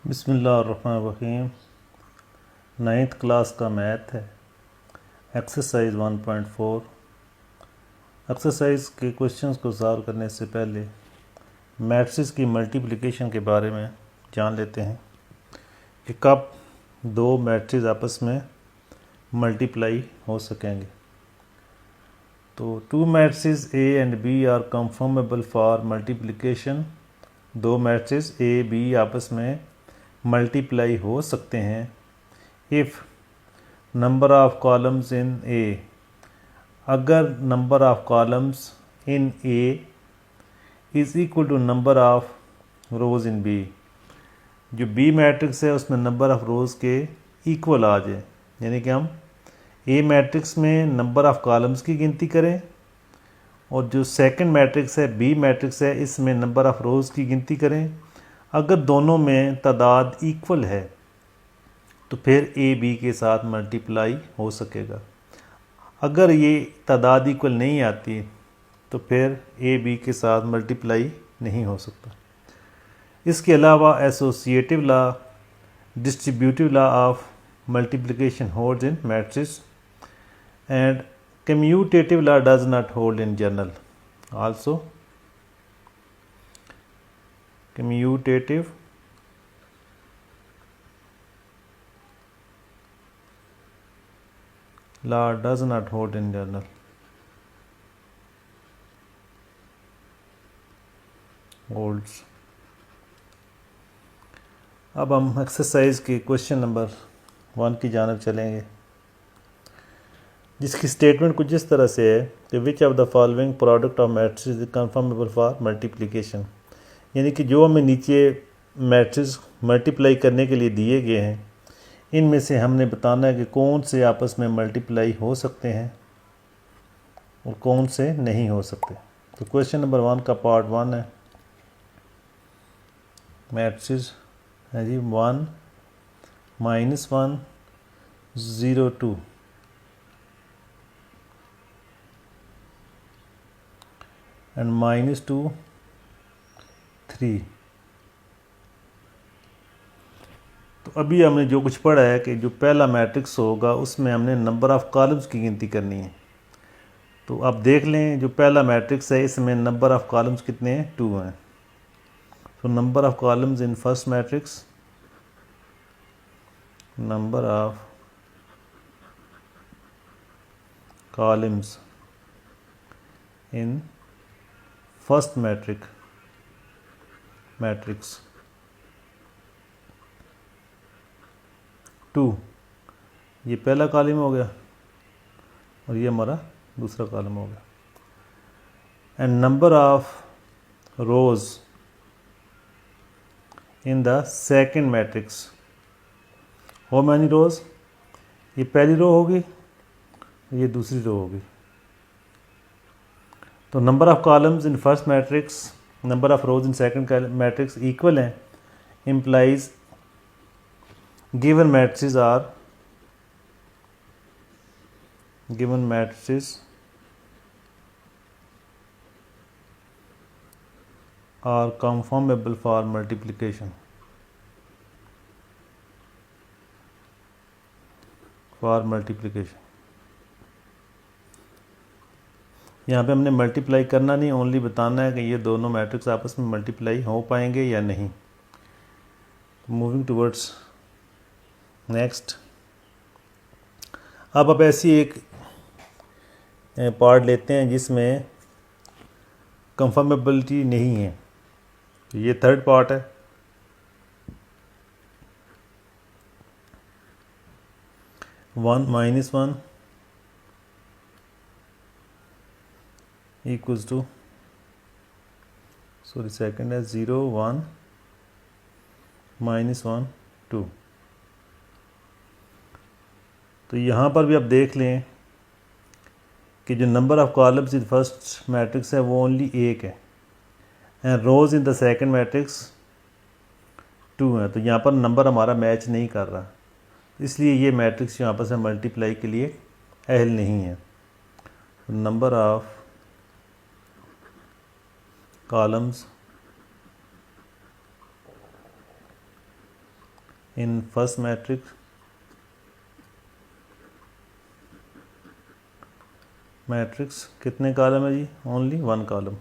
बिस्मिल्लाहिर्रहमानिर्रहीम। 9th class का math है, एक्सरसाइज 1.4। एक्सरसाइज के क्वेश्चंस को सॉल्व करने से पहले मैट्रिक्स की मल्टीप्लिकेशन के बारे में जान लेते हैं कि कब दो मैट्रिक्स आपस में मल्टीप्लाई हो सकेंगे। तो two matrix A and B are conformable for multiplication. दो मैट्रिक्स ए बी आपस में मल्टीप्लाई हो सकते हैं if number of columns in A, अगर number of columns in A is equal to number of rows in B. जो B matrix है उसमें नंबर ऑफ रोज़ के इक्वल आ जाए, यानी कि हम ए मैट्रिक्स में नंबर ऑफ कॉलम्स की गिनती करें और जो सेकंड मैट्रिक्स है बी मैट्रिक्स है इसमें नंबर ऑफ रोज़ की गिनती करें। अगर दोनों में तादाद इक्वल है तो फिर ए बी के साथ मल्टीप्लाई हो सकेगा। अगर ये तादाद इक्वल नहीं आती तो फिर ए बी के साथ मल्टीप्लाई नहीं हो सकता। इसके अलावा associative law, distributive law of multiplication holds in matrix and commutative law does not hold in general. Also commutative law does not hold in general. Holds. अब हम एक्सरसाइज के क्वेश्चन नंबर 1 की जानब चलेंगे, जिसकी स्टेटमेंट कुछ इस तरह से है कि which of the following product of matrix is confirmable for multiplication. यानी कि जो हमें नीचे मैट्रिक्स मल्टीप्लाई करने के लिए दिए गए हैं इनमें से हमने बताना है कि कौन से आपस में मल्टीप्लाई हो सकते हैं और कौन से नहीं हो सकते। तो क्वेश्चन नंबर 1 का पार्ट 1 है, मैट्रिक्स है जी 1 -1 0 2 एंड -2 3। तो अभी हमने जो कुछ पढ़ा है कि जो पहला मैट्रिक्स होगा उसमें हमने नंबर ऑफ़ कॉलम्स की गिनती करनी है। तो आप देख लें जो पहला मैट्रिक्स है इसमें नंबर ऑफ़ कॉलम्स कितने हैं, 2 हैं। तो number of columns in first matrix, number of columns in first matrix 2, ये पहला कॉलम हो गया और ये हमारा दूसरा कॉलम हो गया। And number of rows in the second matrix, how many रोज, ये पहली रो होगी ये दूसरी रो होगी। तो number of columns in first matrix, number of rows in second matrix equal हैं, implies given matrices are conformable for multiplication. यहाँ पे हमने मल्टीप्लाई करना नहीं, ओनली बताना है कि ये दोनों मैट्रिक्स आपस में मल्टीप्लाई हो पाएंगे या नहीं। Moving towards next. अब ऐसी एक पार्ट लेते हैं जिसमें कंफर्मेबिलिटी नहीं है, तो ये थर्ड पार्ट है। One -1 equals to, sorry second है 0 1 -1 2। तो यहाँ पर भी आप देख लें कि जो number of columns in first matrix है वो ओनली 1 है and rows in the second matrix 2 है। तो यहाँ पर नंबर हमारा मैच नहीं कर रहा, इसलिए ये मैट्रिक्स यहाँ पर से मल्टीप्लाई के लिए अहल नहीं है। Number of columns in first matrix कितने कॉलम है जी? Only 1 column.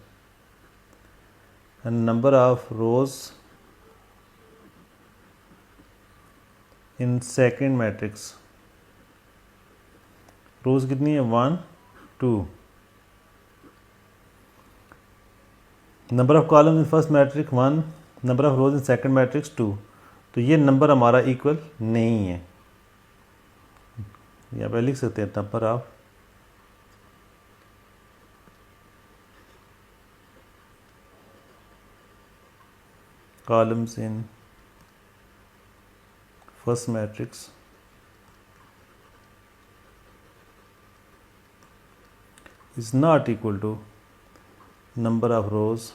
And number of rows in second matrix, rows कितनी है? 1 2। Number of column in first matrix 1, number of rows in second matrix 2। तो ये नंबर हमारा इक्वल नहीं है। यहाँ पे लिख सकते हैं number of columns in first matrix is not equal to number of rows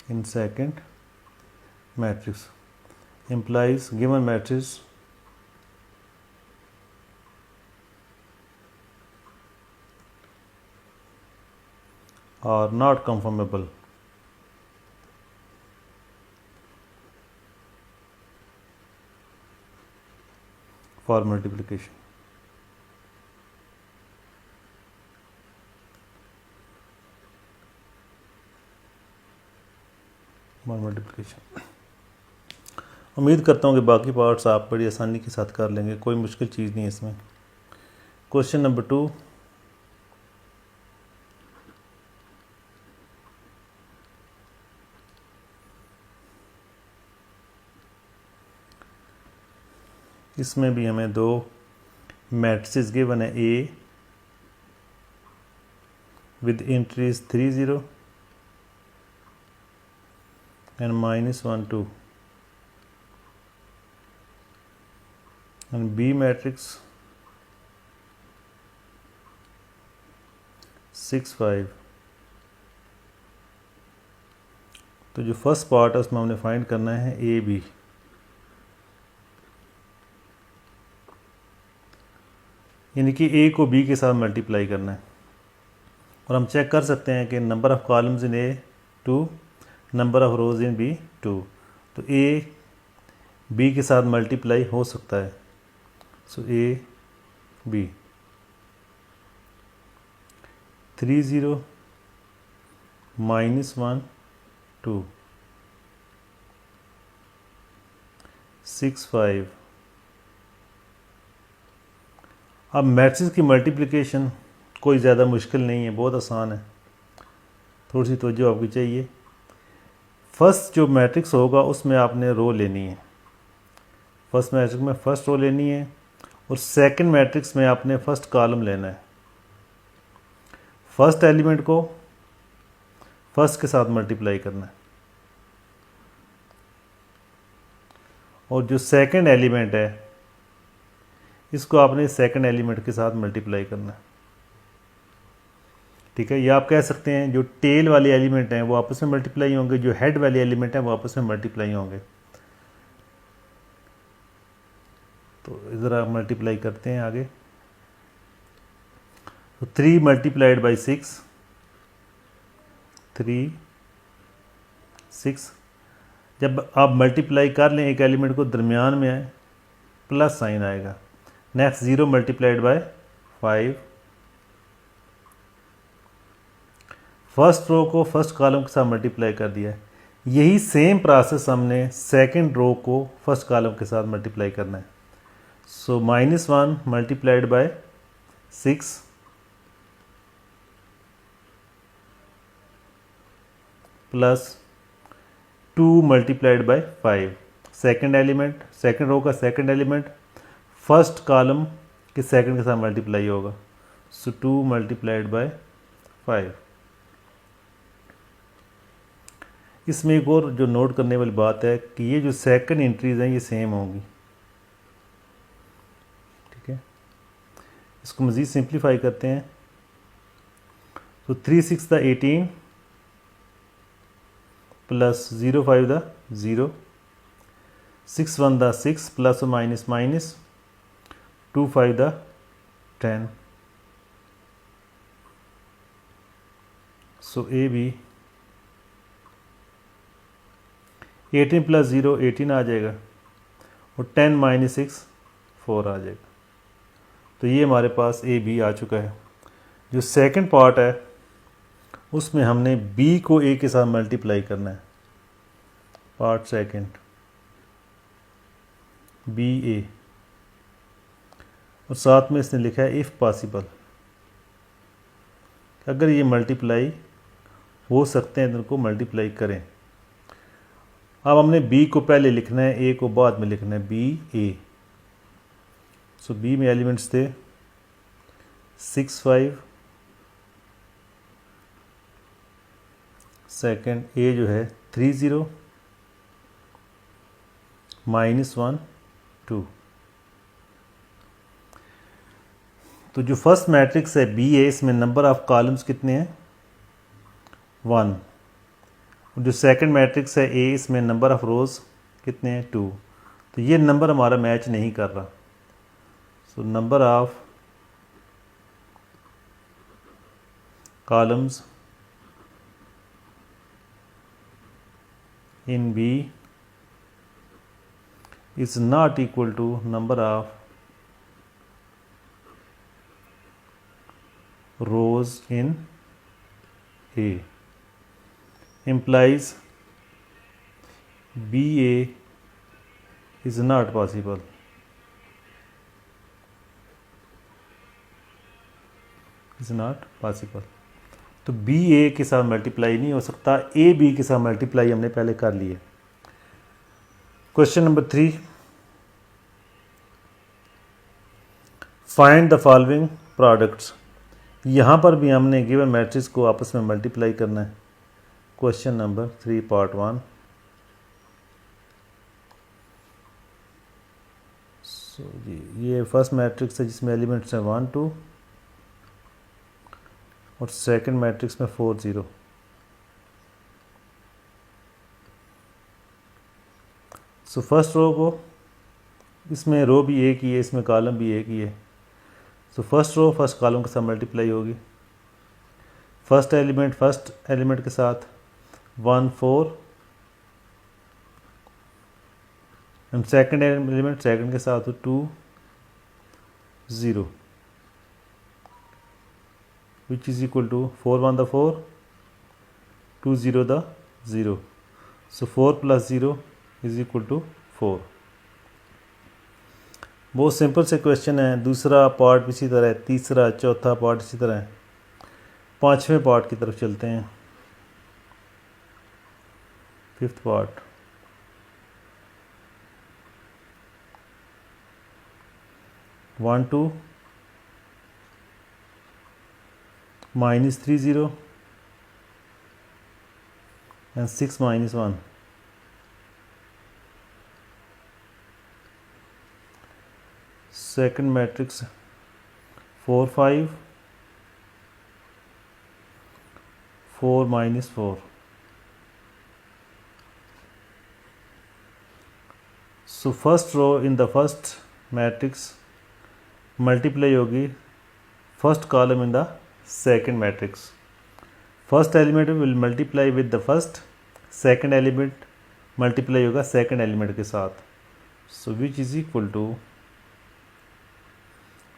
in second matrix, implies given matrix are not conformable for multiplication. उम्मीद करता हूँ कि बाकी पार्ट्स आप बड़ी आसानी के साथ कर लेंगे, कोई मुश्किल चीज़ नहीं है इसमें। क्वेश्चन नंबर 2, इसमें भी हमें 2 मैट्रिसेस गिवन है। ए with entries 3 0 and -1 2, and B matrix 6 5। तो जो फर्स्ट पार्ट है उसमें हमने फाइंड करना है ए बी। यानी कि ए को बी के साथ मल्टीप्लाई करना है, और हम चेक कर सकते हैं कि number of columns in A 2, number of rows in B 2। तो ए बी के साथ मल्टीप्लाई हो सकता है। सो ए बी 3 0 -1 2 6 5। अब मैट्रिक्स की मल्टीप्लिकेशन कोई ज़्यादा मुश्किल नहीं है, बहुत आसान है, थोड़ी सी तवज्जो आपकी चाहिए। फर्स्ट जो मैट्रिक्स होगा उसमें आपने रो लेनी है, फर्स्ट मैट्रिक्स में फर्स्ट रो लेनी है, और सेकंड मैट्रिक्स में आपने फर्स्ट कॉलम लेना है। फर्स्ट एलिमेंट को फर्स्ट के साथ मल्टीप्लाई करना है, और जो सेकंड एलिमेंट है इसको आपने सेकंड एलिमेंट के साथ मल्टीप्लाई करना है। ठीक है, या आप कह सकते हैं जो टेल वाले एलिमेंट हैं वो आपस में मल्टीप्लाई होंगे, जो हेड वाले एलिमेंट हैं वो आपस में मल्टीप्लाई होंगे। तो इधर आप मल्टीप्लाई करते हैं आगे। तो 3 मल्टीप्लाइड बाई 6 3 6। जब आप मल्टीप्लाई कर लें एक एलिमेंट को, दरमियान में आए प्लस साइन आएगा। Next 0 multiplied by 5। First row को फर्स्ट कॉलम के साथ मल्टीप्लाई कर दिया है। यही सेम प्रोसेस हमने सेकंड रो को फर्स्ट कॉलम के साथ मल्टीप्लाई करना है। So -1 multiplied by 6 plus 2 multiplied by 5। Second element, second row का सेकंड एलिमेंट फर्स्ट कॉलम के सेकंड के साथ मल्टीप्लाई होगा। So 2 multiplied by 5। इसमें एक और जो नोट करने वाली बात है कि ये जो सेकंड एंट्रीज हैं ये सेम होंगी। ठीक है, इसको मज़ीद सिंप्लीफाई करते हैं। तो 3 6 the 18 plus 0 5 the 0, 6 1 the 6 plus minus minus 2 5 the 10। So A B 18 plus 0 18 आ जाएगा और 10 माइनस 6 4 आ जाएगा। तो ये हमारे पास ए बी आ चुका है। जो सेकंड पार्ट है उसमें हमने बी को ए के साथ मल्टीप्लाई करना है। पार्ट सेकंड बी ए, और साथ में इसने लिखा है इफ़ पॉसिबल, अगर ये मल्टीप्लाई हो सकते हैं तो इनको मल्टीप्लाई करें। अब हमने बी को पहले लिखना है, ए को बाद में लिखना है, बी ए। सो बी में एलिमेंट्स थे 6 5, सेकंड ए जो है 3 0 माइनस 1 2। तो जो फर्स्ट मैट्रिक्स है बी ए, इसमें नंबर ऑफ कॉलम्स कितने हैं 1। और जो सेकंड मैट्रिक्स है ए, इसमें नंबर ऑफ रोज कितने हैं 2। तो ये नंबर हमारा मैच नहीं कर रहा। So number of columns in B is not equal to number of rows in A, implies BA is not possible. Is not possible. तो बी ए के साथ मल्टीप्लाई नहीं हो सकता, ए बी के साथ मल्टीप्लाई हमने पहले कर ली है। Question number 3, find the following products. यहाँ पर भी हमने गिवन मैट्रिक्स को आपस में मल्टीप्लाई करना है। Question number 3 part 1। सो जी ये फर्स्ट मैट्रिक्स है जिसमें एलिमेंट्स हैं 1 2, और सेकंड मैट्रिक्स में 4 0। सो फर्स्ट रो को, इसमें रो भी एक ही है, इसमें कॉलम भी एक ही है। So first row first column के साथ मल्टीप्लाई होगी। फर्स्ट एलिमेंट के साथ 1 4, एंड सेकंड एलिमेंट सेकंड के साथ 2 0, which is equal to 4 1 the 4, 2 0 the 0. So 4 plus 0 is equal to 4. बहुत सिंपल से क्वेश्चन है। दूसरा पार्ट इसी तरह है, तीसरा चौथा पार्ट इसी तरह है। पांचवें पार्ट की तरफ चलते हैं। Fifth part, one two -3 0 and 6 -1. Second matrix 4 5, 4 -4. So first row in the first matrix multiply होगी first column in the second matrix. First element will multiply with the first, second element multiply होगा second element के साथ. So which is equal to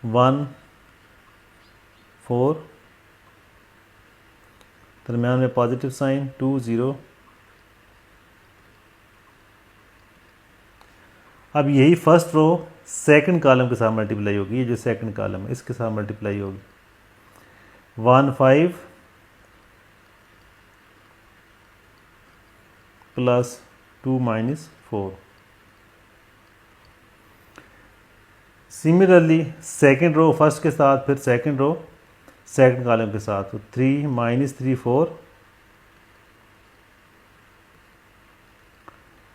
1 4, दरम्यान में positive sign 2 0। अब यही first row second column के साथ मल्टीप्लाई होगी। ये जो सेकंड कॉलम है इसके साथ मल्टीप्लाई होगी 1 5 plus 2 -4। Similarly second row first के साथ, फिर सेकंड रो सेकंड कॉलम के साथ, तो 3 -3 4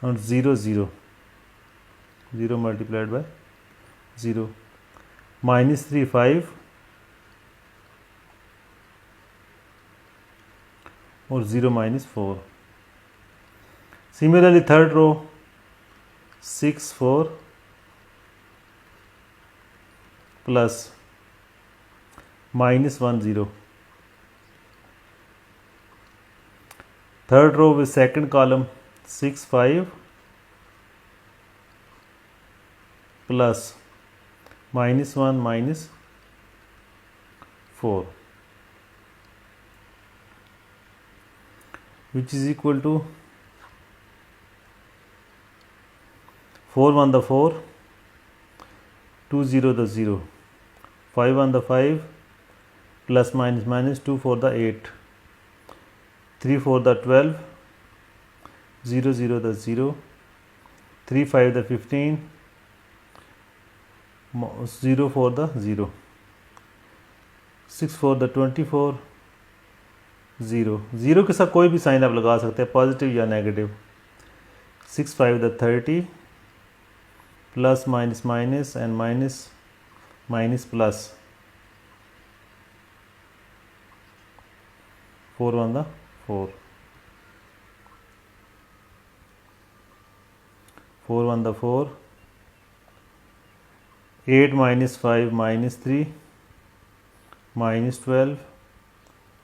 और 0 0 0 मल्टीप्लाइड बाय 0, -3 5 और 0 -4। Similarly third row 6 4 plus -1 0। Third row with second column 6 5 प्लस -1 -4 which is equal to 4 1 the 4, 2 0 the 0, 5 1 the 5, plus minus 2 4 the 8, 3 4 the 12, 0 0 the 0, 3 5 the 15, 0 4 the 0, 6 4 the 24, 0 0 के साथ कोई भी साइन आप लगा सकते हैं, पॉजिटिव या negative. 6 5 the 30, plus minus minus and minus minus plus, 4 1 the 4, 4 1 the 4, 8 minus 5 minus 3, minus 12,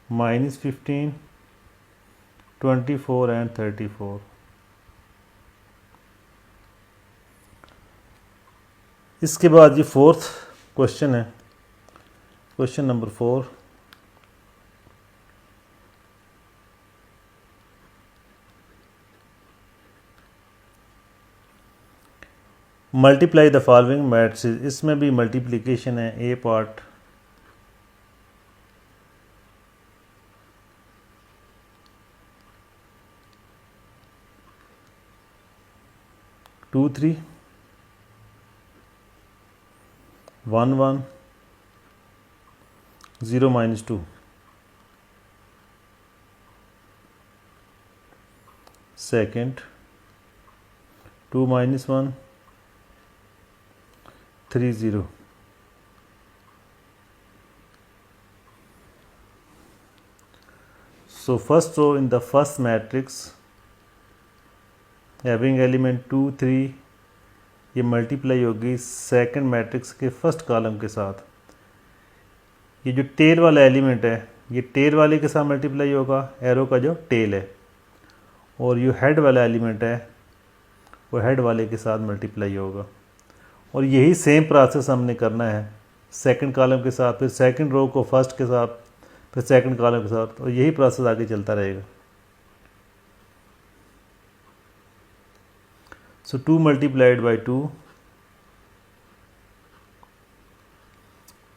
minus 15, 24 and 34। इसके बाद ये फोर्थ क्वेश्चन है, question number 4। Multiply the following matrices, इसमें भी मल्टीप्लिकेशन है। ए part two 3 1 1 0 -2, second 2 -1 3 0, so first row in the first matrix having element 2 3, ये multiply होगी second matrix के फर्स्ट कॉलम के साथ। ये जो टेल वाला एलिमेंट है ये टेल वाले के साथ मल्टीप्लाई होगा, एरो का जो टेल है, और ये हेड वाला एलिमेंट है वो हेड वाले के साथ मल्टीप्लाई होगा। और यही सेम प्रोसेस हमने करना है सेकंड कॉलम के साथ, फिर सेकंड रो को फर्स्ट के साथ, फिर सेकंड कॉलम के साथ, और यही प्रोसेस आगे चलता रहेगा। So 2 multiplied by 2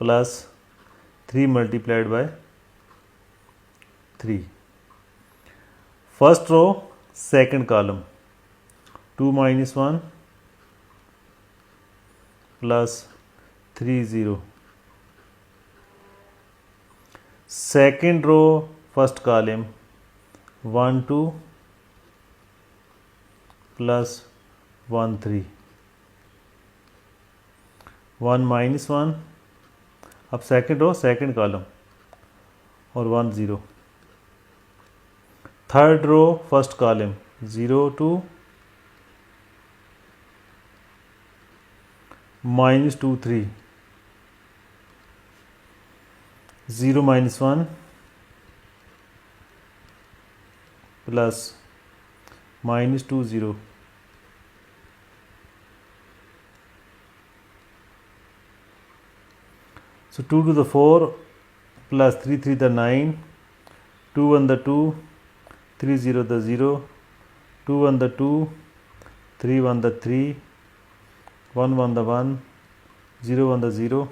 plus 3 multiplied by 3. First row, second column, 2 minus 1 plus 3 0. Second row, first column, 1 2 plus 1 3, 1 minus 1, अब सेकंड रो सेकंड कॉलम, और 1 0। Third row first column 0 2 -2 3, 0 -1 plus -2 0। So 2 to the 4 plus 3 3 the 9, 2 1 the 2, 3 0 the 0, 2 1 the 2, 3 1 the 3, 1 1 the 1, 0 1 the 0,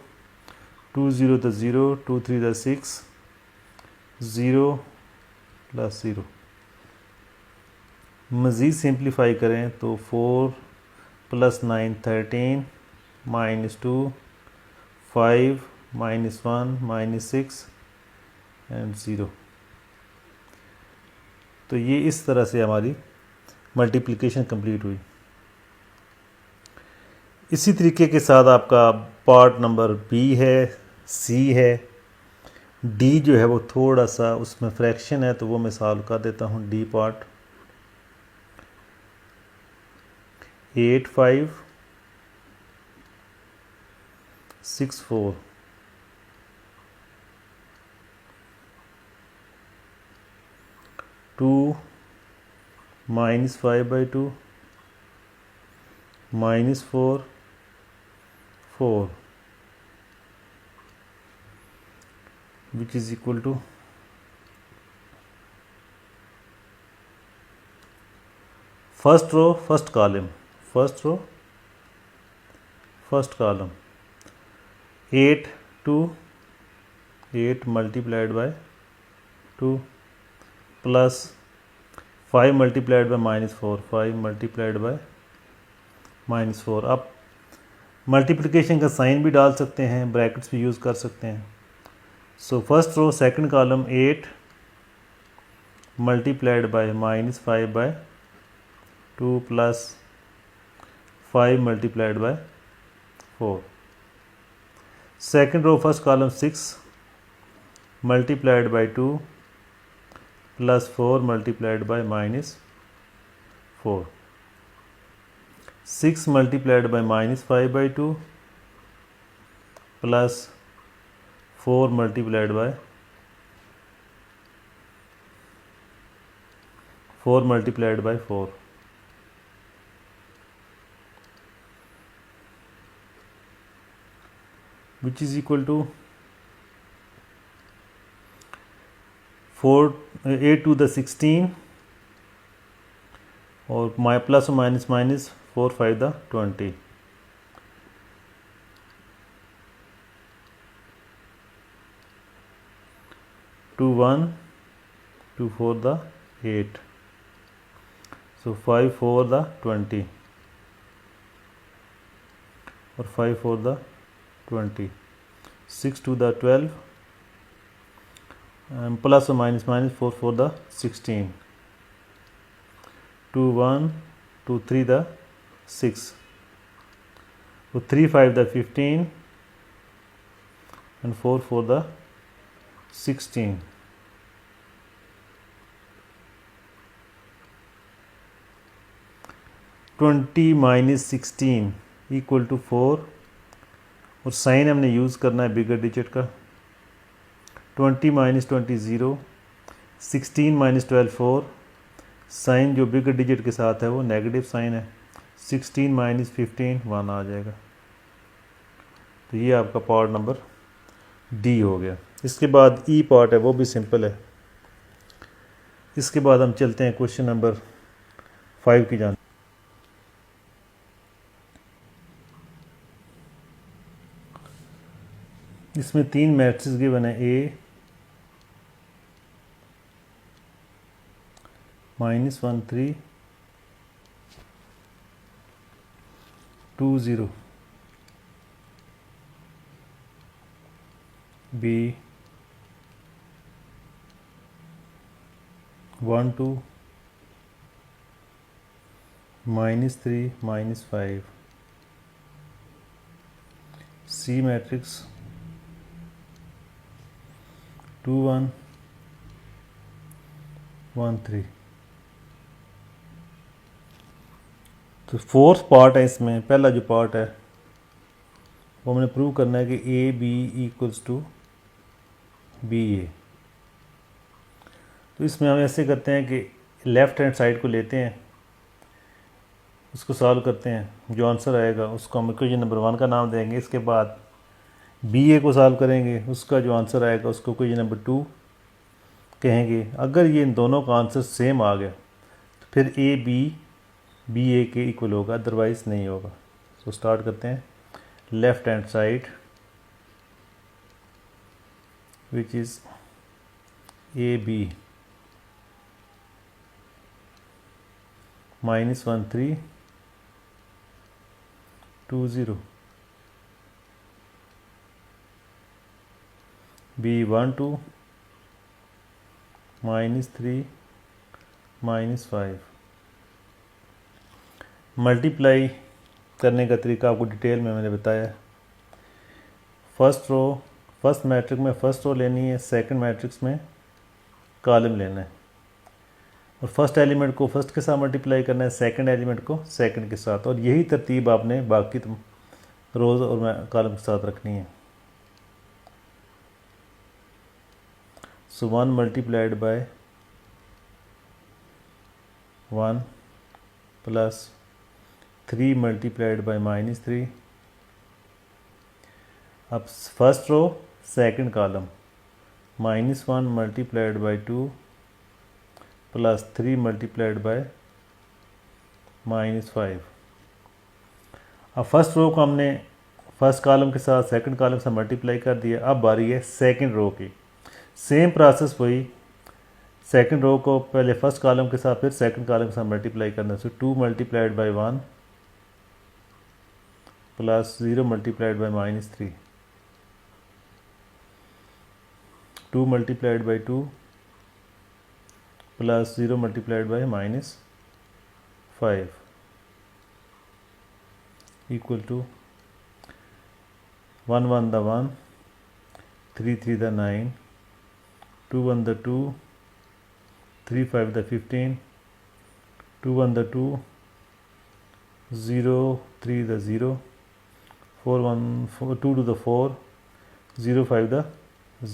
2 0 the 0, 2 3 the 6, 0 plus 0। मज़ीद simplify करें तो 4 plus 9 13, -2 5 -1 -6 and 0। तो ये इस तरह से हमारी मल्टीप्लिकेशन कंप्लीट हुई। इसी तरीके के साथ आपका पार्ट नंबर बी है, सी है, डी जो है वो थोड़ा सा उसमें फ्रैक्शन है तो वो मैं सॉल्व कर देता हूँ। D part 8 5 6 4, 2 -5/2 -4 4 which is equal to first row first column 8 2 8 multiplied by 2 plus 5 multiplied by -4 5 multiplied by -4। अब मल्टीप्लिकेशन का साइन भी डाल सकते हैं, ब्रैकेट्स भी यूज़ कर सकते हैं। So first row second column 8 multiplied by -5/2 plus 5 multiplied by 4। Second row first column 6 multiplied by 2 plus 4 multiplied by -4। 6 multiplied by -5/2 plus 4 multiplied by 4 which is equal to 8 to the 16 और plus और minus 4 5 the 20। 2 1 2 4 the 8 so 5 4 the 20 और 5 4 the 20 6 2 the 12 plus or minus 4 4 the 16 2 1 2 3 the 6 so 3 5 the 15 and 4 4 the 16। 20 minus 16 equal to 4 और sign हमने use करना है बिगर digit का। 20 minus 20 0, 16 minus 12 4। Sign जो बिगर digit के साथ है वो नेगेटिव साइन है। 16 माइनस 15 1 आ जाएगा। तो ये आपका पार्ट नंबर डी हो गया। इसके बाद ई पार्ट है वो भी सिंपल है। इसके बाद हम चलते हैं क्वेश्चन नंबर 5 की जान। इसमें 3 मैट्रिक्स गिवन है। ए -1 3 2 0, बी 1 2 -3 -5, सी मैट्रिक्स 2 1 1 3। तो फोर्थ पार्ट है इसमें। पहला जो पार्ट है वो हमने प्रूव करना है कि A B equals to B A. तो इसमें हम ऐसे करते हैं कि लेफ़्ट हैंड साइड को लेते हैं, उसको सॉल्व करते हैं। जो आंसर आएगा उसको हम इक्वेशन नंबर 1 का नाम देंगे। इसके बाद बी ए को सॉल्व करेंगे, उसका जो आंसर आएगा उसको इक्वेशन नंबर 2 कहेंगे। अगर ये इन दोनों का आंसर सेम आ गया तो फिर ए बी ए के इक्वल होगा, अदरवाइज़ नहीं होगा। तो स्टार्ट करते हैं। Left hand side which is A B -1 3 2 0, B 1 2 -3 -5। Multiply करने का तरीका आपको डिटेल में मैंने बताया। फर्स्ट रो फर्स्ट मैट्रिक्स में फर्स्ट रो लेनी है, सेकंड मैट्रिक्स में कॉलम लेना है और फर्स्ट एलिमेंट को फर्स्ट के साथ मल्टीप्लाई करना है, सेकंड एलिमेंट को सेकंड के साथ। और यही तरतीब आपने बाकी रोज़ और कॉलम के साथ रखनी है। So 1 multiplied by 1 plus 3 multiplied by -3। अब first row second column -1 multiplied by 2 plus 3 multiplied by -5। अब फर्स्ट रो को हमने फर्स्ट कॉलम के साथ सेकंड कॉलम से मल्टीप्लाई कर दिया। अब बारी है सेकंड रो की। सेम प्रोसेस वही, सेकंड रो को पहले फर्स्ट कॉलम के साथ फिर सेकंड कॉलम के साथ मल्टीप्लाई करना। So 2 multiplied by 1 plus 0 multiplied by -3, 2 multiplied by 2 plus 0 multiplied by -5 equal to 1 1 the 1, 3 3 the 9, 2 1 the 2, 3 5 the 15, 2 1 the 2, 0 3 the 0, 4 1 4 2 to the 4, 0 5 the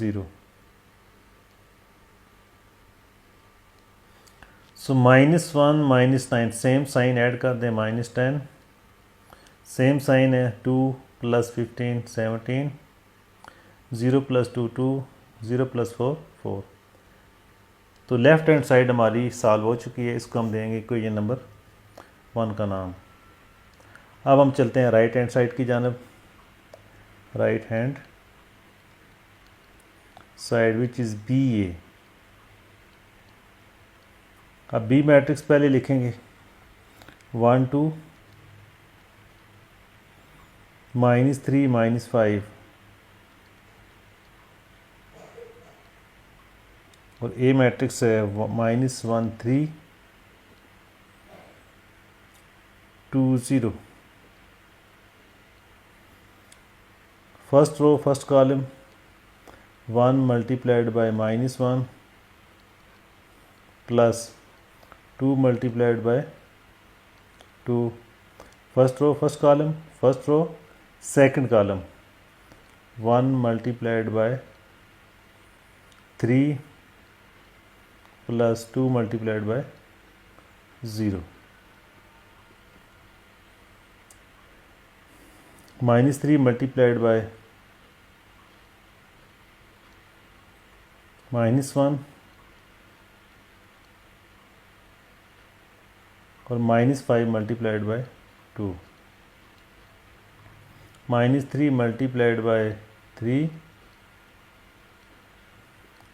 0। So -1 -9 same sign add कर दें, -10 same sign है, 2 plus 15 17, 0 plus 2 2, 0 plus 4 4। तो left hand side हमारी solve हो चुकी है। इसको हम देंगे इक्वेशन नंबर 1 का नाम। अब हम चलते हैं राइट हैंड साइड की जानब। Right hand side which is BA। अब बी मैट्रिक्स पहले लिखेंगे 1 2 -3 -5 और ए मैट्रिक्स है -1 3 2 0। First row first column 1 multiplied by -1 plus 2 multiplied by 2। First row first column, first row second column 1 multiplied by 3 plus 2 multiplied by 0। -3 multiplied by -1 और -5 multiplied by 2। -3 multiplied by 3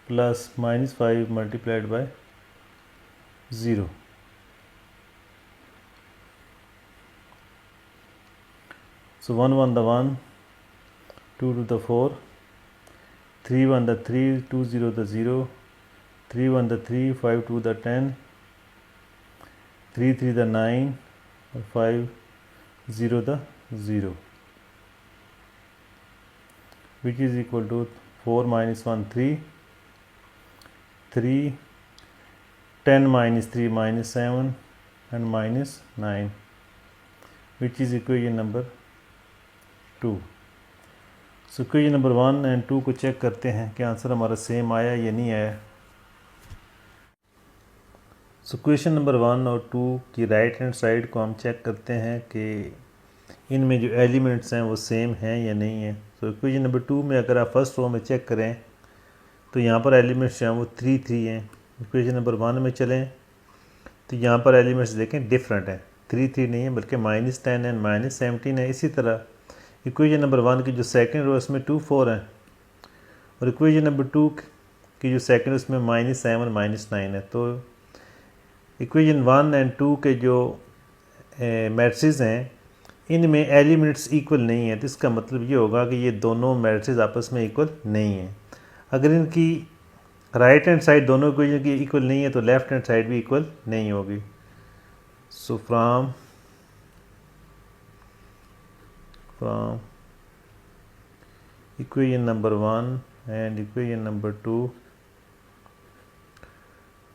plus -5 multiplied by 0। So 1 1 the 1, 2 2 the 4, 3 1 the 3, 2 0 the 0, 3 1 the 3, 5 2 the 10, 3 3 the 9 और 5 0 the 0, which is equal to 4 -1 3, 3 10 -3 -7 and -9, which is equation number 2। So equation number 1 and 2 को check करते हैं कि answer हमारा same आया या नहीं आया। सो क्वेश्चन नंबर 1 और 2 की राइट हैंड साइड को हम चेक करते हैं कि इनमें जो एलिमेंट्स हैं वो सेम हैं या नहीं है। सो इक्वेशन नंबर 2 में अगर आप फर्स्ट रो में चेक करें तो यहाँ पर एलिमेंट्स जो हैं वो 3 3 हैं। इक्वेशन नंबर 1 में चलें तो यहाँ पर एलिमेंट्स देखें डिफरेंट हैं, 3 3 नहीं है बल्कि -10 एंड -17 है। इसी तरह इक्वेशन नंबर 1 की जो सेकंड रो इसमें 2 4 है और इक्वेशन नंबर 2 की जो सेकंड रो इसमें -7 -9 है। तो इक्वेशन 1 एंड 2 के जो मैट्रिसेस हैं इनमें एलिमेंट्स इक्वल नहीं है। तो इसका मतलब ये होगा कि ये दोनों मैट्रिसेस आपस में इक्वल नहीं है। अगर इनकी राइट हैंड साइड दोनों इक्वेशन की इक्वल नहीं है तो लेफ्ट हैंड साइड भी इक्वल नहीं होगी। So from equation number 1 and equation number 2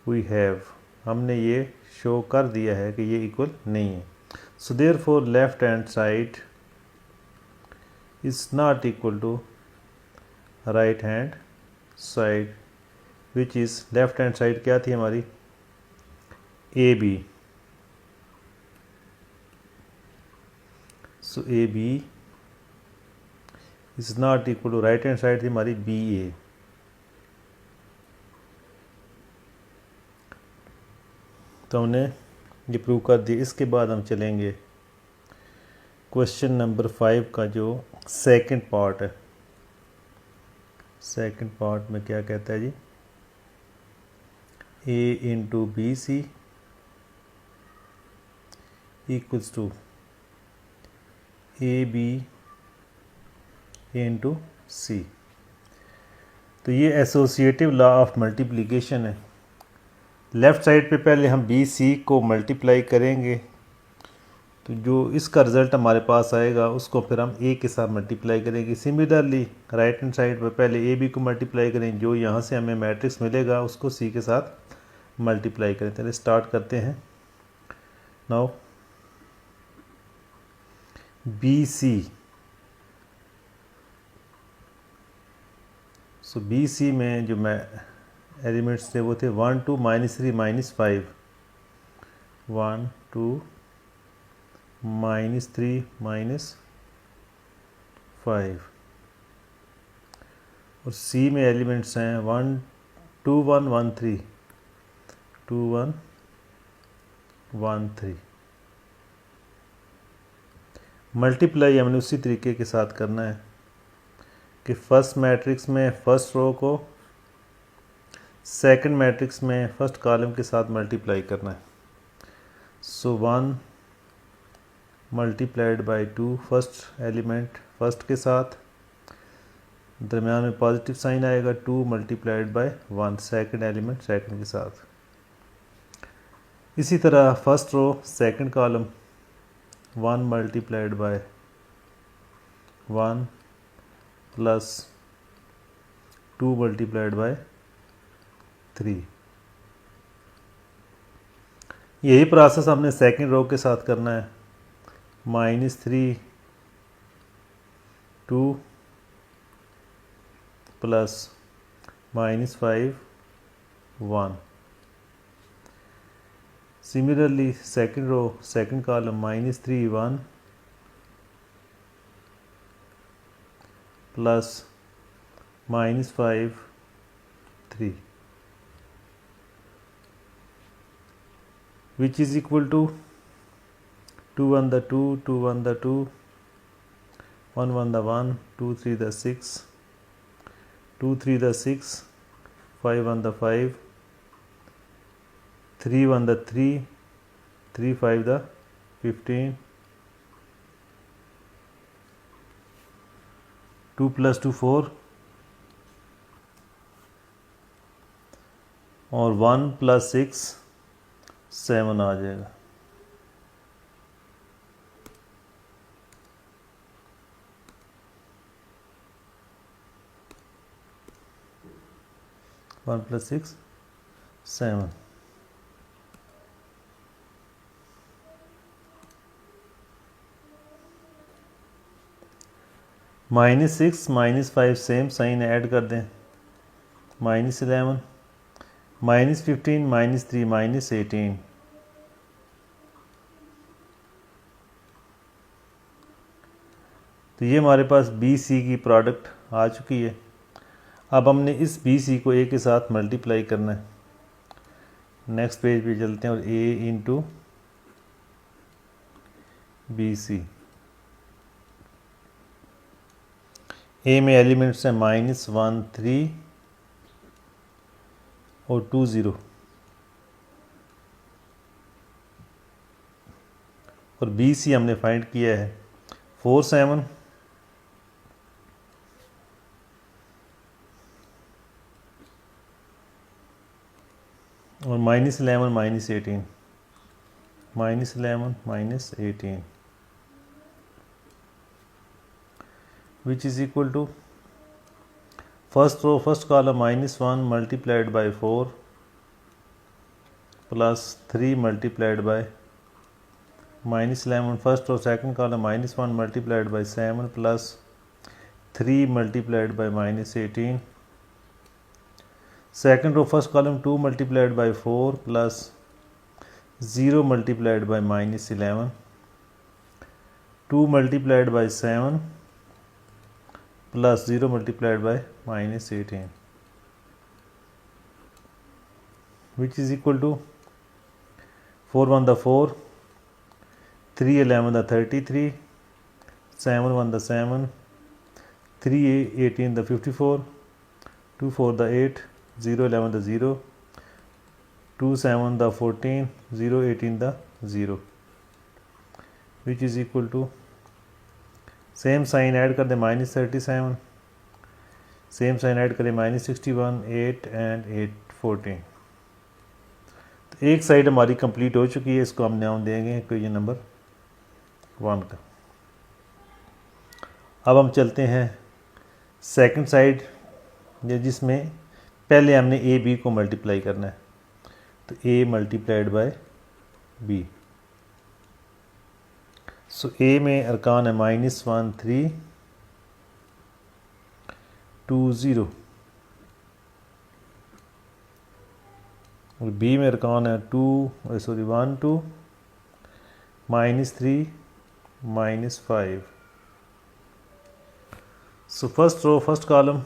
we have, हमने ये शो कर दिया है कि ये इक्वल नहीं है। So therefore left hand side is not equal to right hand side, which is left hand side क्या थी हमारी AB। So A B is not equal to, right hand side थी हमारी बी ए। तो हमने ये प्रूव कर दिया। इसके बाद हम चलेंगे क्वेश्चन नंबर 5 का जो सेकंड पार्ट है। सेकंड पार्ट में क्या कहता है जी, A into B C equals to A B into C. तो ये एसोसिएटिव लॉ ऑफ मल्टीप्लिकेशन है। लेफ़्ट साइड पे पहले हम बी सी को मल्टीप्लाई करेंगे, तो जो इसका रिज़ल्ट हमारे पास आएगा उसको फिर हम ए के साथ मल्टीप्लाई करेंगे। सिमिलरली राइट हैंड साइड पे पहले ए बी को मल्टीप्लाई करें, जो यहाँ से हमें मैट्रिक्स मिलेगा उसको सी के साथ मल्टीप्लाई करें। चलिए स्टार्ट करते हैं। नाउ बी सी, सो बी सी में जो मैं एलिमेंट्स थे वो थे 1 2 -3 -5, 1 2 -3 -5, और सी में एलिमेंट्स हैं 1 2 1 1 3, 2 1 1 3। मल्टीप्लाई हमने उसी तरीके के साथ करना है कि फर्स्ट मैट्रिक्स में फर्स्ट रो को सेकंड मैट्रिक्स में फर्स्ट कॉलम के साथ मल्टीप्लाई करना है। So 1 multiplied by 2 first element first के साथ, दरम्यान में पॉजिटिव साइन आएगा, 2 multiplied by 1 second element second के साथ। इसी तरह first row second column 1 multiplied by 1 plus 2 multiplied by 3। यही प्रोसेस हमने सेकंड रो के साथ करना है। -3 2 plus -5 1। Similarly, second row, second column, -3 1 plus -5 3, which is equal to 2 1 the 2, 2 1 the 2, 1 1 the 1, 2 3 the 6, 2 3 the 6, 5 1 the 5, 3 1 the 3, 3 5 the 15, 2 plus 2 4, और 1 plus 6 7 आ जाएगा। +6 7। -6 -5 same sign add कर दें, -11 -15 -3 -18। तो ये हमारे पास बी सी की प्रोडक्ट आ चुकी है। अब हमने इस बी सी को ए के साथ मल्टीप्लाई करना है। नेक्स्ट पेज पे चलते हैं और ए इंटू बी सी। ए में एलिमेंट्स हैं -1 3 और 2 0, और बी सी हमने फाइंड किया है 4 7 और -11 -18, -11 -18, which is equal to first row first column -1 multiplied by 4 plus 3 multiplied by -11, first row second column -1 multiplied by 7 plus 3 multiplied by -18, second row first column 2 multiplied by 4 plus 0 multiplied by -11, 2 multiplied by 7 plus 0 multiplied by minus 18, which is equal to 4 1 the 4, 3 11 the 33, 7 1 the 7, 3 18 the 54, 2 4 the 8, 0 11 the 0, 2 7 the 14, 0 18 the 0, which is equal to same sign add कर दे minus 37, same sign add करें minus 61, 8 and 8 14। तो एक side हमारी complete हो चुकी है, इसको हम नाम देंगे इक्वेशन नंबर 1 का। अब हम चलते हैं सेकंड साइड, जिसमें पहले हमने ए बी को मल्टीप्लाई करना है। तो ए मल्टीप्लाइड बाय बी। सो ए में अरकान है -1 3 2 0, और बी में अरकान है 1 2 -3 -5। So first row first column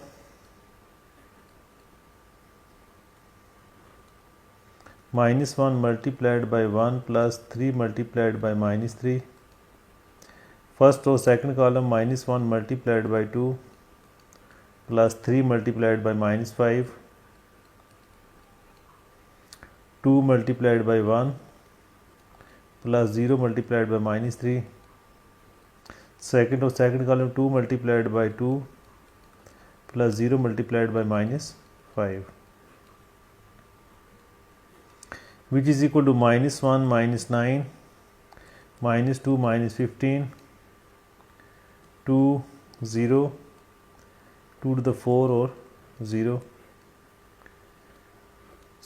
-1 multiplied by 1 plus 3 multiplied by -3। First row second column -1 multiplied by 2 plus 3 multiplied by -5, 2 multiplied by 1 plus 0 multiplied by -3। Second row second column 2 multiplied by 2 plus 0 multiplied by -5, which is equal to -1 -9 -2 -15 2 0 2 to the 4 or 0।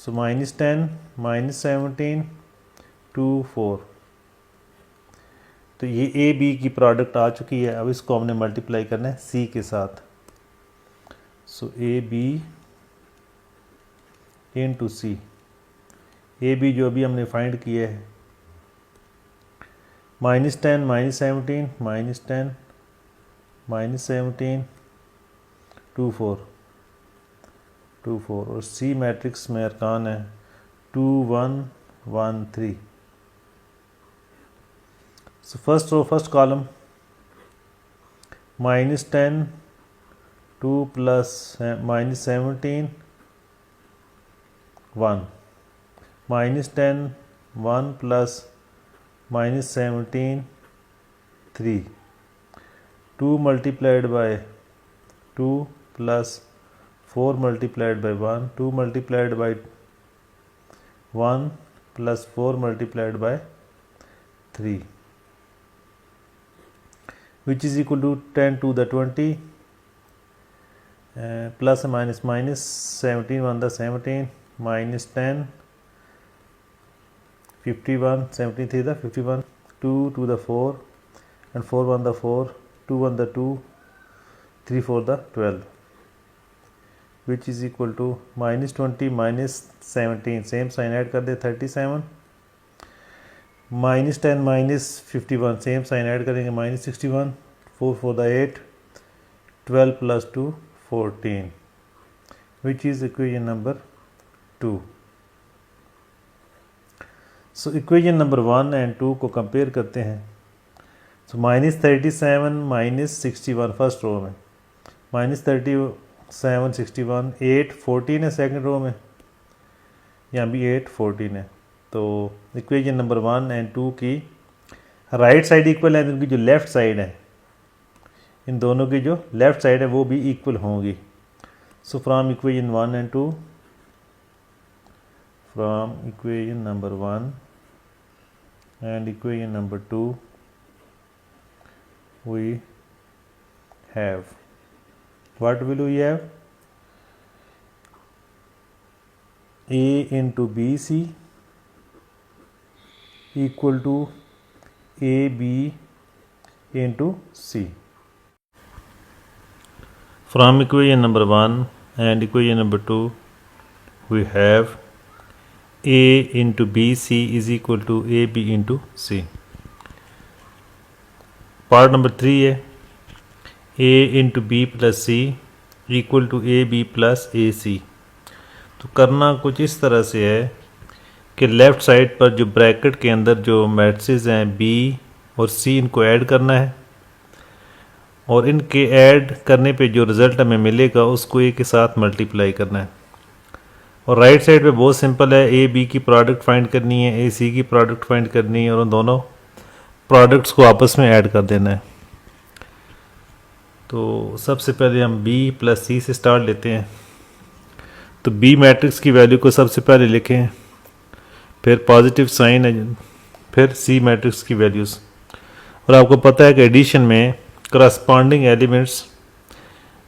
So -10 -17 2 4। तो ये A B की product आ चुकी है। अब इसको हमने multiply करना है सी के साथ। So A B into C. A B जो अभी हमने फाइंड किया है -10 -17 -10 -17 2 4 2 4, और सी मैट्रिक्स में अरकान है 2 1 1 3। So first row first column -10 2 plus -17 1, -10 1 plus -17 3, 2 multiplied by 2 plus 4 multiplied by 1, 2 multiplied by 1 plus 4 multiplied by 3, which is equal to 10 to the 20, plus minus minus 17 1 the 17, -10 51 73 the 51, 2 to the 4 and 4 1 the 4, 2 1 the 2, 3 4 the 12, which is equal to -20 -17, same sign add कर दे 37, -10 -51, same sign add करेंगे -61, 4 4 the 8, 12 plus 2 14, which is equation number 2। So equation number 1 and 2 को compare करते हैं। सो -37 -61 first row में, -37 61, 8 14 है second row में, यहाँ भी 8 14 है। तो इक्वेशन नंबर 1 एंड 2 की राइट साइड इक्वल है, इनकी जो लेफ़्ट साइड है, इन दोनों की जो लेफ़्ट साइड है वो भी इक्वल होंगी। So from equation 1 and 2, from equation number 1 and equation number 2, we have, what will we have? A into BC equal to AB into C. From equation number 1 and equation number 2, we have A into BC is equal to AB into C. Part number 3 है A into B plus C equal to A B plus A C. तो करना कुछ इस तरह से है कि left side पर जो ब्रैकेट के अंदर जो मैट्रिसेस हैं बी और सी, इनको ऐड करना है और इनके ऐड करने पे जो रिज़ल्ट हमें मिलेगा उसको ए के साथ मल्टीप्लाई करना है। और राइट साइड पे बहुत सिंपल है, ए बी की प्रोडक्ट फाइंड करनी है, ए सी की प्रोडक्ट फाइंड करनी है और उन दोनों प्रोडक्ट्स को आपस में ऐड कर देना है। तो सबसे पहले हम b प्लस सी से स्टार्ट लेते हैं। तो b मैट्रिक्स की वैल्यू को सबसे पहले लिखें, फिर पॉजिटिव साइन है, फिर c मैट्रिक्स की वैल्यूज़। और आपको पता है कि एडिशन में करस्पॉन्डिंग एलिमेंट्स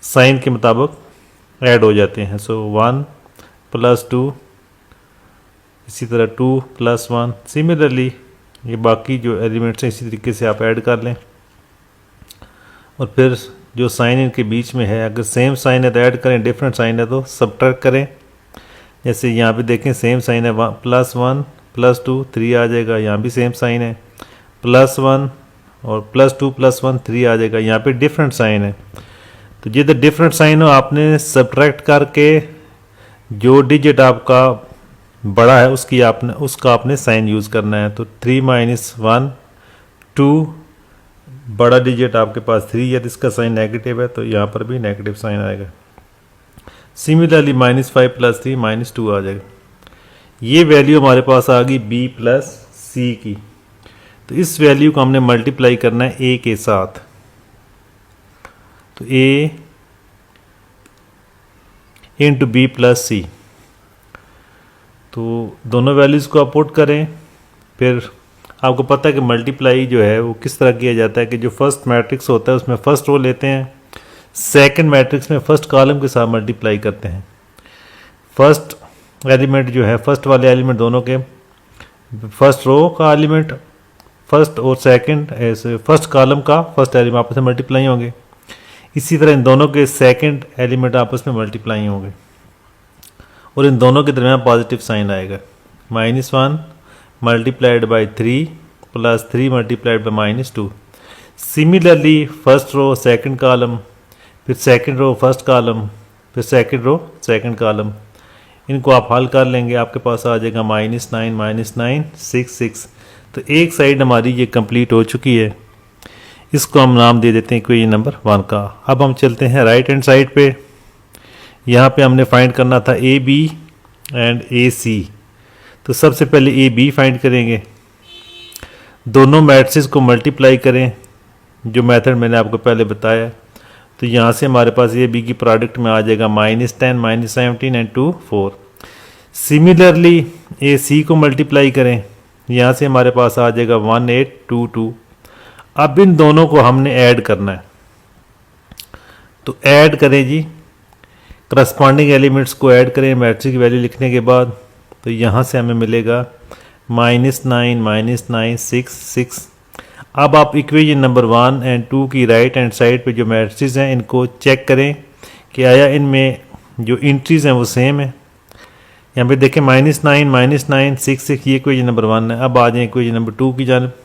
साइन के मुताबिक ऐड हो जाते हैं। सो 1 प्लस 2, इसी तरह 2 प्लस 1। सिमिलरली ये बाकी जो एलिमेंट्स हैं इसी तरीके से आप ऐड कर लें। और फिर जो साइन इनके बीच में है, अगर सेम साइन है तो ऐड करें, डिफरेंट साइन है तो सब्ट्रैक्ट करें। जैसे यहाँ पे देखें सेम साइन है, प्लस 1 प्लस 2 3 आ जाएगा। यहाँ भी सेम साइन है, प्लस 1 और प्लस 2 प्लस 1 3 आ जाएगा। यहाँ पे डिफरेंट साइन है, तो जिधर डिफरेंट साइन हो आपने सब्ट्रैक्ट करके जो डिजिट आपका बड़ा है उसका आपने साइन यूज़ करना है। तो 3 माइनस 1 2, बड़ा डिजिट आपके पास 3 है तो इसका साइन नेगेटिव है, तो यहाँ पर भी नेगेटिव साइन आएगा। सिमिलरली -5 प्लस 3 -2 आ जाएगा। ये वैल्यू हमारे पास आ गई b प्लस सी की। तो इस वैल्यू को हमने मल्टीप्लाई करना है a के साथ। तो a इंटू बी प्लस सी। तो दोनों वैल्यूज़ को आप पुट करें। फिर आपको पता है कि मल्टीप्लाई जो है वो किस तरह किया जाता है कि जो फर्स्ट मैट्रिक्स होता है उसमें फर्स्ट रो लेते हैं, सेकंड मैट्रिक्स में फर्स्ट कॉलम के साथ मल्टीप्लाई करते हैं। फर्स्ट एलिमेंट जो है, फर्स्ट वाले एलिमेंट दोनों के फर्स्ट रो का एलिमेंट फर्स्ट और सेकंड फर्स्ट कॉलम का फर्स्ट एलिमेंट आपस में मल्टीप्लाई होंगे। इसी तरह इन दोनों के सेकंड एलिमेंट आपस में मल्टीप्लाई होंगे और इन दोनों के दरमियान पॉजिटिव साइन आएगा। -1 multiplied by 3 plus 3 multiplied by -2। Similarly first row second column, फिर सेकंड रो फर्स्ट कॉलम, फिर सेकंड रो सेकंड कॉलम, इनको आप हल कर लेंगे, आपके पास आ जाएगा -9 6 6। तो एक साइड हमारी ये कंप्लीट हो चुकी है, इसको हम नाम दे देते हैं इक्वेशन नंबर 1 का। अब हम चलते हैं राइट हैंड साइड पे। यहाँ पे हमने फाइंड करना था A B and A C. तो सबसे पहले ए बी फाइंड करेंगे, दोनों मैट्रिसेस को मल्टीप्लाई करें जो मेथड मैंने आपको पहले बताया। तो यहाँ से हमारे पास ए बी की प्रोडक्ट में आ जाएगा -10 -17 एंड 2 4। सिमिलरली ए सी को मल्टीप्लाई करें, यहाँ से हमारे पास आ जाएगा 1 8 2 2। अब इन दोनों को हमने ऐड करना है, तो ऐड करें जी, करस्पॉन्डिंग एलिमेंट्स को ऐड करें मैट्रिक्स की वैल्यू लिखने के बाद। तो यहाँ से हमें मिलेगा -9 6 6। अब आप इक्वेशन नंबर 1 और 2 की राइट हैंड साइड पे जो मैट्रिक्स हैं इनको चेक करें कि आया इनमें जो इंट्रीज हैं वो सेम है। यहाँ पे देखें -9 6 6, ये इक्वेशन नंबर 1 है। अब आ जाए इक्वेशन नंबर 2 की जानब।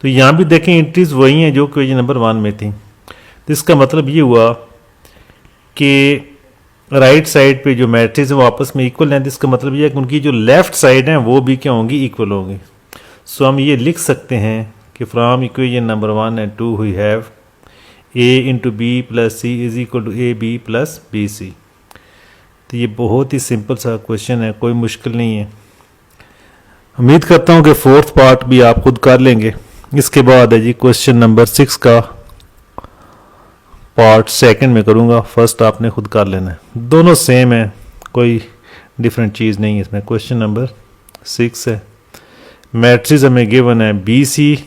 तो यहाँ भी देखें इंट्रीज वही हैं जो इक्वेशन नंबर 1 में थी। तो इसका मतलब ये हुआ कि राइट साइड पे जो मैट्रिक्स है वो आपस में इक्वल हैं। इसका मतलब ये है कि उनकी जो लेफ्ट साइड हैं वो भी क्या होंगी, इक्वल होंगी। सो हम ये लिख सकते हैं कि फ्रॉम इक्वेशन नंबर 1 और 2 we have a into B plus C is equal to A B plus B C. तो ये बहुत ही सिंपल सा क्वेश्चन है, कोई मुश्किल नहीं है। उम्मीद करता हूँ कि फोर्थ पार्ट भी आप खुद कर लेंगे। इसके बाद है जी क्वेश्चन नंबर 6 का पार्ट सेकंड में करूँगा, फर्स्ट आपने खुद कर लेना है। दोनों सेम है, कोई डिफरेंट चीज़ नहीं है इसमें। क्वेश्चन नंबर 6 है, मैट्रिक्स हमें गिवन है बी सी।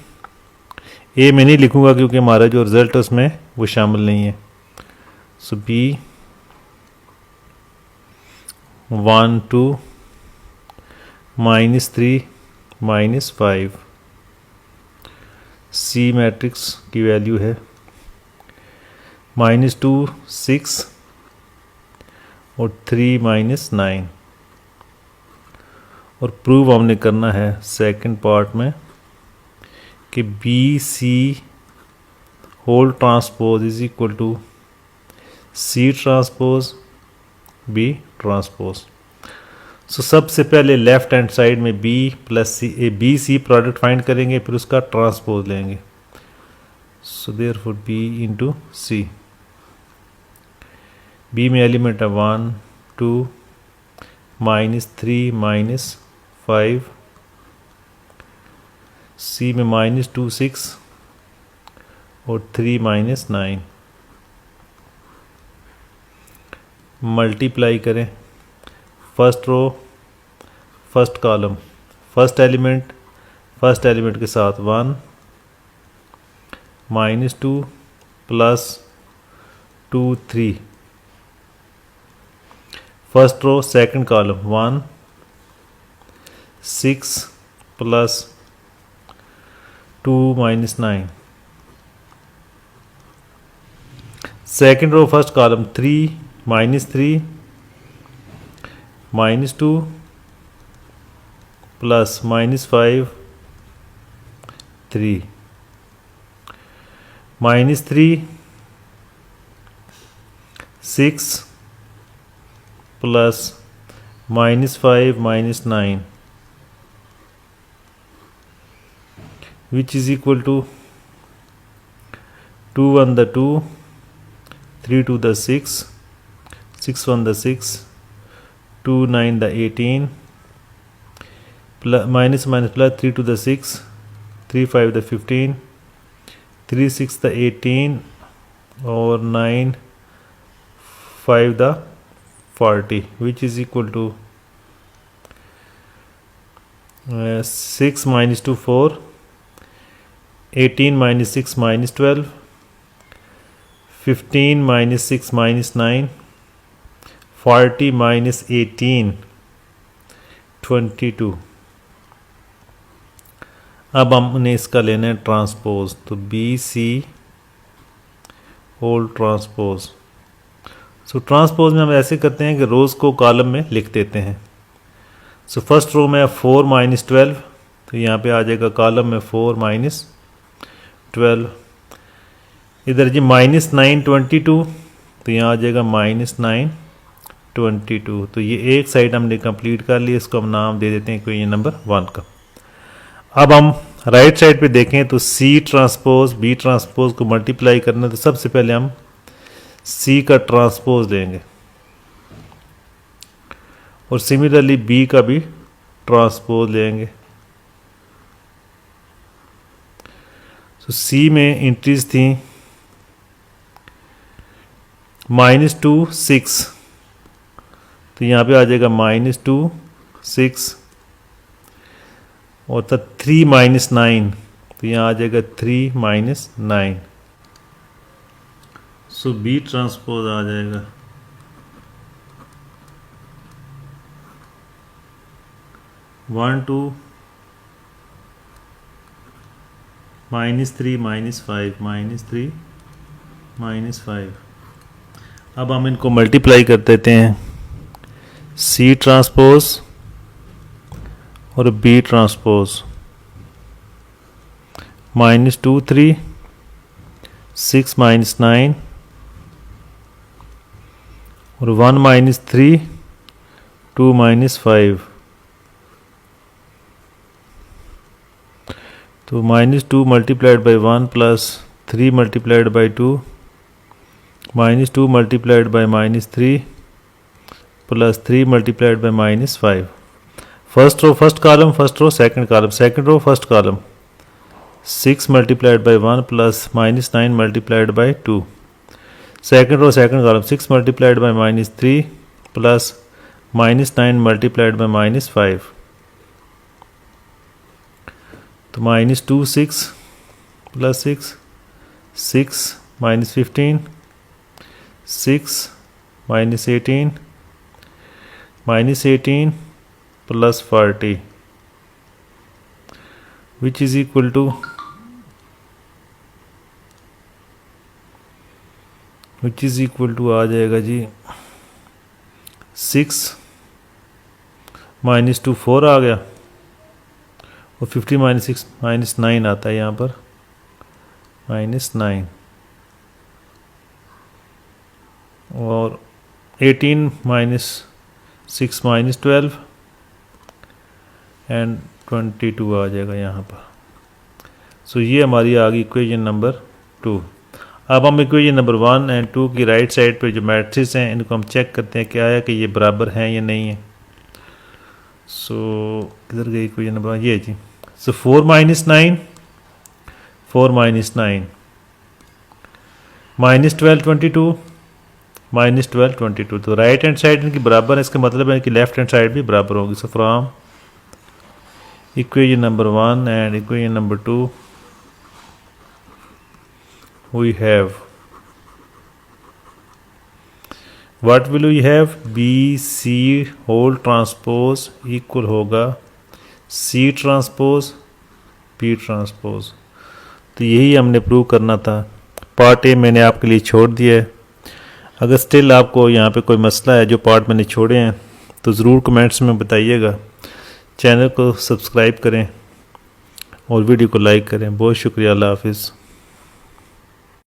ए में नहीं लिखूँगा क्योंकि हमारा जो रिज़ल्ट है उसमें वो शामिल नहीं है। सो बी 1 2 -3 -5। सी मैट्रिक्स की वैल्यू है -2 6 और 3 -9। और प्रूव हमने करना है सेकंड पार्ट में कि B C whole transpose is equal to C transpose B transpose. So सबसे पहले लेफ्ट हैंड साइड में B plus C B C product find करेंगे, फिर उसका ट्रांसपोज लेंगे। So therefore B into C, B में एलिमेंट है 1 2 -3 -5, सी में -2 6 और 3 -9। मल्टीप्लाई करें first row first column, first element के साथ 1 -2 plus 2 3, first row second column 1 6 plus 2 -9, second row first column 3 -3 -2 plus -5 3, -3 6 plus -5 -9, which is equal to 2 1 the 2, 3 2 the 6, 6 1 the 6, 2 9 the 18, plus minus minus plus 3 to the 6, 3 5 the 15, 3 6 the 18 और 9 5 the 40, which is equal to 6 minus 2 4, 18 minus 6 minus 12, 15 minus 6 minus 9, 40 minus 18 22। अब हमने इसका लेना है transpose, तो B C whole transpose. सो transpose में हम ऐसे करते हैं कि रोज़ को कॉलम में लिख देते हैं। सो फर्स्ट रो में 4 - 12, तो यहाँ पे आ जाएगा कॉलम में 4 - 12। इधर जी -9 22, तो यहाँ आ जाएगा -9 22। तो ये एक साइड हमने कंप्लीट कर ली, इसको हम नाम दे देते हैं कोई ये नंबर 1 का। अब हम राइट साइड पे देखें तो सी ट्रांसपोज बी ट्रांसपोज को मल्टीप्लाई करना, तो सबसे पहले हम सी का ट्रांसपोज लेंगे और सिमिलरली बी का भी ट्रांसपोज लेंगे। तो सी में एंट्रीज थी -2 6, तो यहाँ पे आ जाएगा -2 6 और 3 -9, तो यहाँ आ जाएगा 3 -9। सो बी ट्रांसपोज आ जाएगा 1 2 -3 -5 -3 -5। अब हम इनको मल्टीप्लाई कर देते हैं, सी ट्रांसपोज और बी ट्रांसपोज, -2 3 6 -9 और 1 -3 2 -5। तो -2 multiplied by 1 plus 3 multiplied by 2, -2 multiplied by -3 plus 3 multiplied by -5। First row first column, first row second column, second row first column, 6 multiplied by 1 plus -9 multiplied by 2। Second row second column, 6 multiplied by -3 plus -9 multiplied by -5। तो -2 6 plus 6 6 -15 6 -18 -18 plus 40, which is equal to आ जाएगा जी 6 -2 4 आ गया और 50 -6 -9 आता है यहाँ पर -9। और 18 minus 6 minus 12 and 22 आ जाएगा यहाँ पर। सो ये हमारी आ गई इक्वेशन नंबर 2। अब हम इक्वेशन नंबर 1 एंड 2 की राइट साइड पे जो मैट्रिक्स हैं इनको हम चेक करते हैं क्या है कि ये बराबर हैं या नहीं है। सो किधर गई इक्वेशन नंबर, ये जी। सो 4 माइनस 9 माइनस 12 22 माइनस 12 22। तो राइट हैंड साइड इनकी बराबर है, इसका मतलब है कि लेफ्ट हैंड साइड भी बराबर होगी। So from equation number 1 and equation number 2 we have, what will we have, BC whole transpose equal होगा C ट्रांसपोज P ट्रांसपोज। तो यही हमने प्रूव करना था। पार्ट ए मैंने आपके लिए छोड़ दिया है। अगर स्टिल आपको यहाँ पे कोई मसला है जो पार्ट मैंने छोड़े हैं तो ज़रूर कमेंट्स में बताइएगा। चैनल को सब्सक्राइब करें और वीडियो को लाइक करें। बहुत शुक्रिया। अल्लाह हाफिज़।